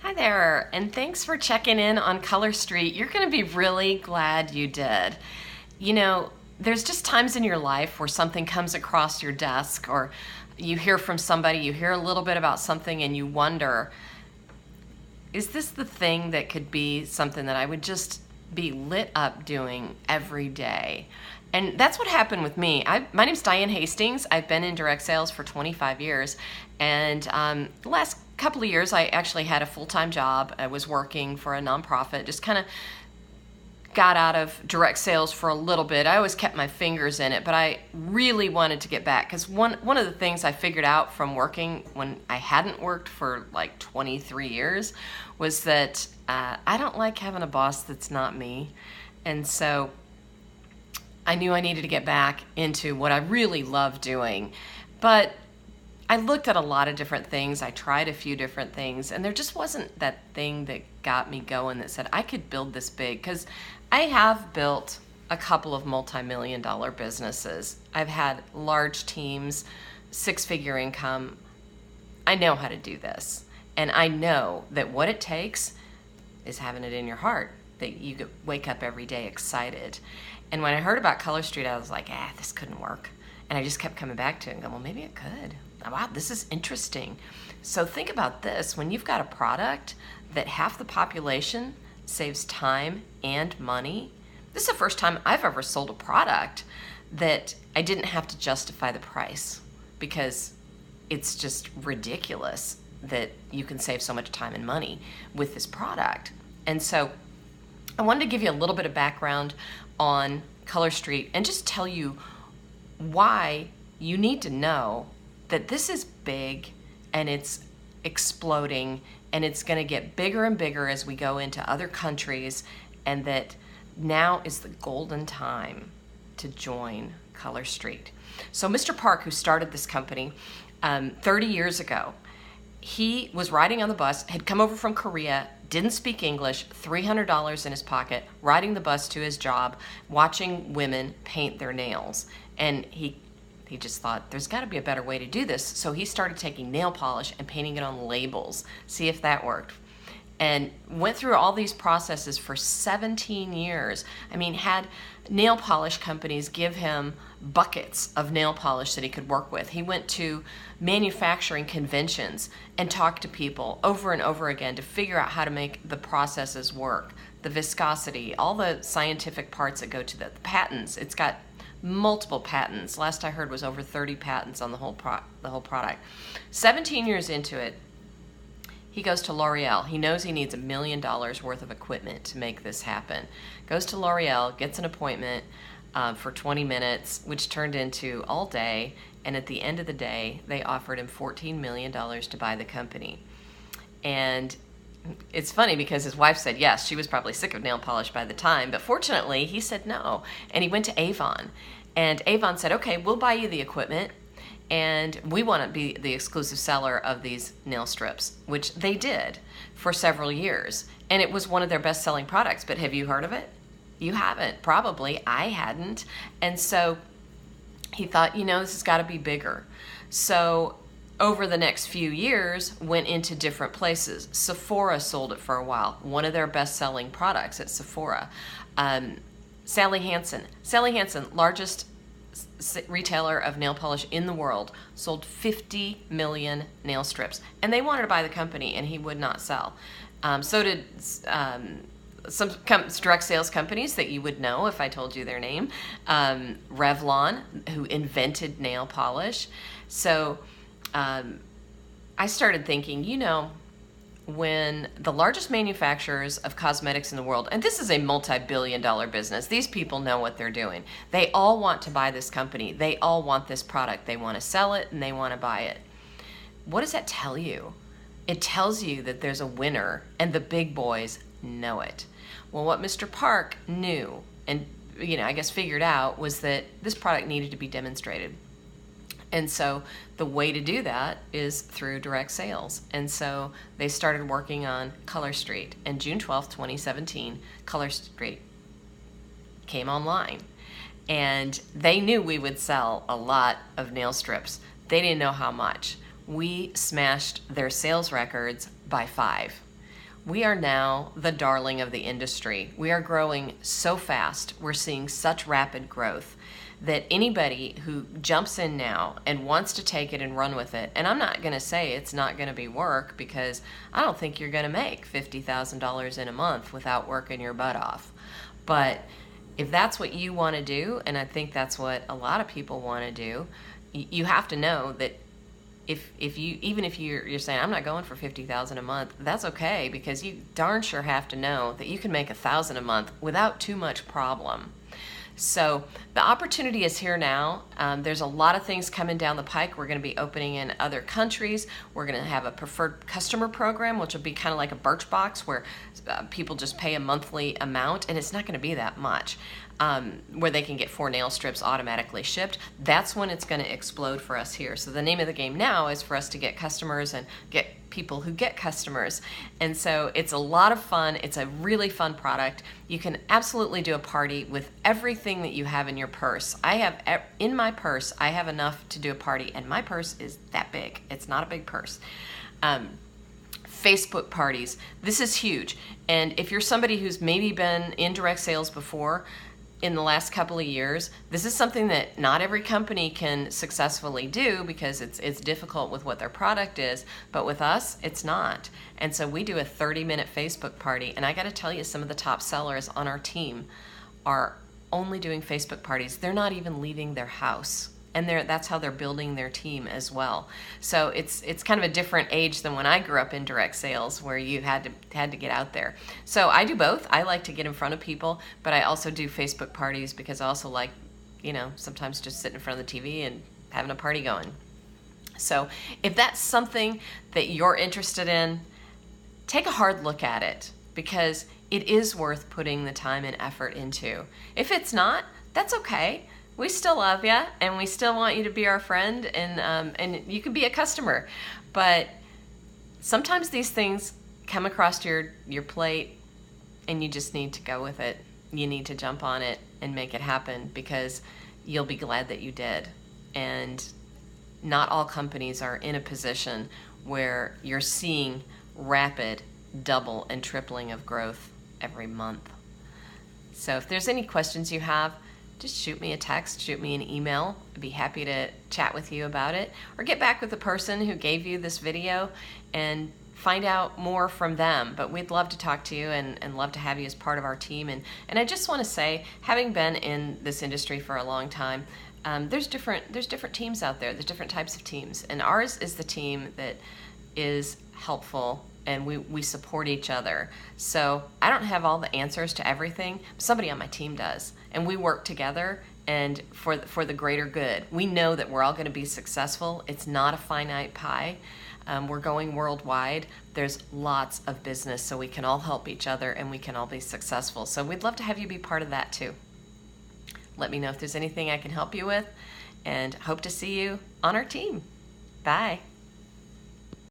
Hi there, and thanks for checking in on Color Street. You're going to be really glad you did. You know, there's just times in your life where something comes across your desk, or you hear from somebody, you hear a little bit about something, and you wonder, is this the thing that could be something that I would just be lit up doing every day? And that's what happened with me. My name's Diane Hastings. I've been in direct sales for 25 years. And the last couple of years, I actually had a full-time job. I was working for a nonprofit, just kind of got out of direct sales for a little bit. I always kept my fingers in it, but I really wanted to get back because one of the things I figured out from working when I hadn't worked for like 23 years was that I don't like having a boss that's not me. And so I knew I needed to get back into what I really love doing. But I looked at a lot of different things. I tried a few different things, and there just wasn't that thing that got me going that said I could build this big, because I have built a couple of multi-million-dollar businesses. I've had large teams, six-figure income. I know how to do this, and I know that what it takes is having it in your heart, that you could wake up every day excited. And when I heard about Color Street, I was like, this couldn't work. And I just kept coming back to it and going, well, maybe it could. Wow, this is interesting. So think about this. When you've got a product that half the population saves time and money, this is the first time I've ever sold a product that I didn't have to justify the price, because it's just ridiculous that you can save so much time and money with this product. And so I wanted to give you a little bit of background on Color Street and just tell you why you need to know that this is big and it's exploding, and it's going to get bigger and bigger as we go into other countries, and that now is the golden time to join Color Street. So Mr. Park, who started this company 30 years ago, he was riding on the bus, had come over from Korea, didn't speak English, $300 in his pocket, riding the bus to his job, watching women paint their nails. And he just thought, there's got to be a better way to do this. So he started taking nail polish and painting it on labels, see if that worked. And went through all these processes for 17 years. I mean, had nail polish companies give him buckets of nail polish that he could work with. He went to manufacturing conventions and talked to people over and over again to figure out how to make the processes work, the viscosity, all the scientific parts that go to the patents. It's got multiple patents. Last I heard was over 30 patents on the whole product. 17 years into it, he goes to L'Oreal. He knows he needs $1 million worth of equipment to make this happen. Goes to L'Oreal, gets an appointment for 20 minutes, which turned into all day. And at the end of the day, they offered him $14 million to buy the company. And it's funny because his wife said yes. She was probably sick of nail polish by the time, but fortunately he said no. And he went to Avon. And Avon said, okay, we'll buy you the equipment, and we want to be the exclusive seller of these nail strips, which they did for several years. And it was one of their best-selling products. But have you heard of it? You haven't, probably. I hadn't. And so he thought, this has got to be bigger. So over the next few years, went into different places. Sephora sold it for a while, one of their best-selling products at Sephora. Sally Hansen, largest retailer of nail polish in the world, sold 50 million nail strips. And they wanted to buy the company, and he would not sell. So did some direct sales companies that you would know if I told you their name. Revlon, who invented nail polish. So I started thinking, when the largest manufacturers of cosmetics in the world, and this is a multi-billion-dollar business, these people know what they're doing. They all want to buy this company. They all want this product. They want to sell it, and they want to buy it. What does that tell you? It tells you that there's a winner, and the big boys know it. Well, what Mr. Park knew and I guess figured out was that this product needed to be demonstrated. And so the way to do that is through direct sales. And so they started working on Color Street. And June 12th, 2017, Color Street came online. And they knew we would sell a lot of nail strips. They didn't know how much. We smashed their sales records by 5. We are now the darling of the industry. We are growing so fast. We're seeing such rapid growth that anybody who jumps in now and wants to take it and run with it, and I'm not going to say it's not going to be work, because I don't think you're going to make $50,000 in a month without working your butt off. But if that's what you want to do, and I think that's what a lot of people want to do, you have to know that if you, even if you're saying I'm not going for $50,000 a month, that's okay, because you darn sure have to know that you can make $1,000 a month without too much problem. So the opportunity is here now. There's a lot of things coming down the pike. We're going to be opening in other countries. We're going to have a preferred customer program, which will be kind of like a Birchbox, where people just pay a monthly amount, and it's not going to be that much, where they can get 4 nail strips automatically shipped. That's when it's going to explode for us here. So the name of the game now is for us to get customers and get people who get customers. And so it's a lot of fun. It's a really fun product. You can absolutely do a party with everything that you have in your purse. In my purse, I have enough to do a party, and my purse is that big. It's not a big purse. Facebook parties. This is huge. And if you're somebody who's maybe been in direct sales before, in the last couple of years, this is something that not every company can successfully do, because it's difficult with what their product is, but with us, it's not. And so we do a 30-minute Facebook party, and I got to tell you, some of the top sellers on our team are only doing Facebook parties. They're not even leaving their house. And that's how they're building their team as well. So it's kind of a different age than when I grew up in direct sales, where you had to get out there. So I do both. I like to get in front of people, but I also do Facebook parties, because I also like, sometimes just sitting in front of the TV and having a party going. So if that's something that you're interested in, take a hard look at it, because it is worth putting the time and effort into. If it's not, that's okay. We still love you, and we still want you to be our friend, and you can be a customer. But sometimes these things come across your plate, and you just need to go with it. You need to jump on it and make it happen, because you'll be glad that you did. And not all companies are in a position where you're seeing rapid double and tripling of growth every month. So if there's any questions you have, just shoot me a text, shoot me an email. I'd be happy to chat with you about it, or get back with the person who gave you this video and find out more from them. But we'd love to talk to you, and love to have you as part of our team. And I just want to say, having been in this industry for a long time, there's different teams out there. There's different types of teams, and ours is the team that is helpful, and we support each other. So I don't have all the answers to everything. Somebody on my team does, and we work together, and for the greater good. We know that we're all going to be successful. It's not a finite pie. We're going worldwide. There's lots of business, so we can all help each other, and we can all be successful. So we'd love to have you be part of that too. Let me know if there's anything I can help you with, and hope to see you on our team. Bye.